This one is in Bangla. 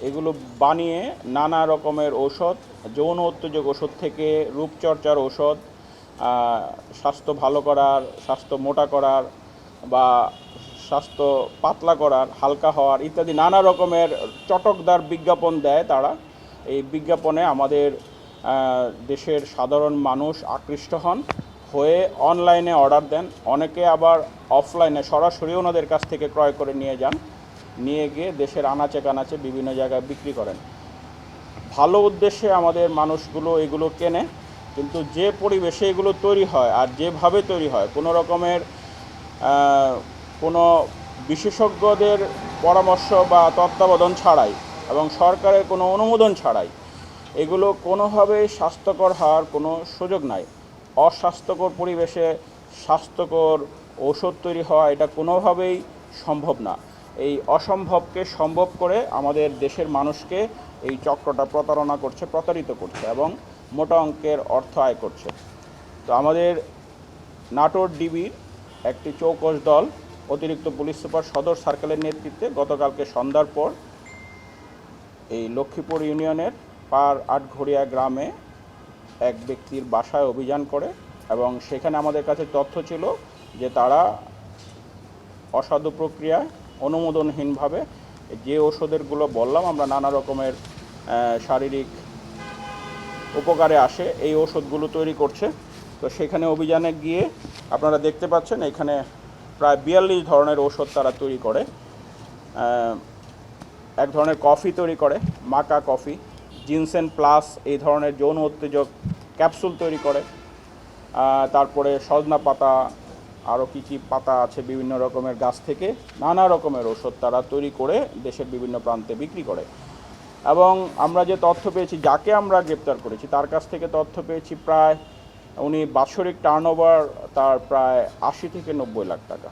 এগুলো বানিয়ে নানা রকমের ঔষধ, যৌন উত্তেজক ওষুধ থেকে রূপচর্চার ঔষধ, স্বাস্থ্য ভালো করার, স্বাস্থ্য মোটা করার বা স্বাস্থ্য পাতলা করার, হালকা হওয়ার ইত্যাদি নানা রকমের চটকদার বিজ্ঞাপন দেয় তারা। এই বিজ্ঞাপনে আমাদের দেশের সাধারণ মানুষ আকৃষ্ট হন, হয়ে অনলাইনে অর্ডার দেন। অনেকে আবার অফলাইনে সরাসরি ওনাদের কাছ থেকে ক্রয় করে নিয়ে যান, নিয়ে গিয়ে দেশের আনাচে কানাচে বিভিন্ন জায়গায় বিক্রি করেন। ভালো উদ্দেশ্যে আমাদের মানুষগুলো এগুলো কেনে, কিন্তু যে পরিবেশে এগুলো তৈরি হয় আর যেভাবে তৈরি হয়, কোনো রকমের কোনো বিশেষজ্ঞদের পরামর্শ বা তত্ত্বাবধান ছাড়াই এবং সরকারের কোনো অনুমোদন ছাড়াই এগুলো কোনোভাবেই স্বাস্থ্যকর হওয়ার কোনো সুযোগ নাই। অস্বাস্থ্যকর পরিবেশে স্বাস্থ্যকর ঔষধ তৈরি হওয়া এটা কোনোভাবেই সম্ভব না। এই অসম্ভবকে সম্ভব করে আমাদের দেশের মানুষকে এই চক্রটা প্রতারণা করছে, প্রতারিত করছে এবং মোটা অঙ্কের অর্থ আয় করছে। তো আমাদের নাটোর ডিবির একটি চৌকস দল অতিরিক্ত পুলিশ সুপার সদর সার্কেলের নেতৃত্বে গতকালকে সন্ধ্যার পর এই লক্ষ্মীপুর ইউনিয়নের পার আটঘরিয়া গ্রামে এক ব্যক্তির বাসায় অভিযান করে এবং সেখানে আমাদের কাছে তথ্য ছিল যে তারা অসাধু প্রক্রিয়ায় অনুমোদনহীনভাবে যে ওষুধেরগুলো বললাম আমরা নানা রকমের শারীরিক উপকারে আসে এই ওষুধগুলো তৈরি করছে। তো সেখানে অভিযানে গিয়ে আপনারা দেখতে পাচ্ছেন এখানে প্রায় 42 ধরনের ওষুধ তারা তৈরি করে। এক ধরনের কফি তৈরি করে, মাকা কফি, জিনসেন প্লাস এই ধরনের যৌন উত্তেজক ক্যাপসুল তৈরি করে। তারপরে সজনা পাতা, আরও কী কী পাতা আছে বিভিন্ন রকমের গাছ থেকে নানা রকমের ওষুধ তারা তৈরি করে দেশের বিভিন্ন প্রান্তে বিক্রি করে। এবং আমরা যে তথ্য পেয়েছি, যাকে আমরা গ্রেপ্তার করেছি তার কাছ থেকে তথ্য পেয়েছি প্রায় উনি বাৎসরিক টার্নওভার তার প্রায় 80 থেকে 90 লাখ টাকা।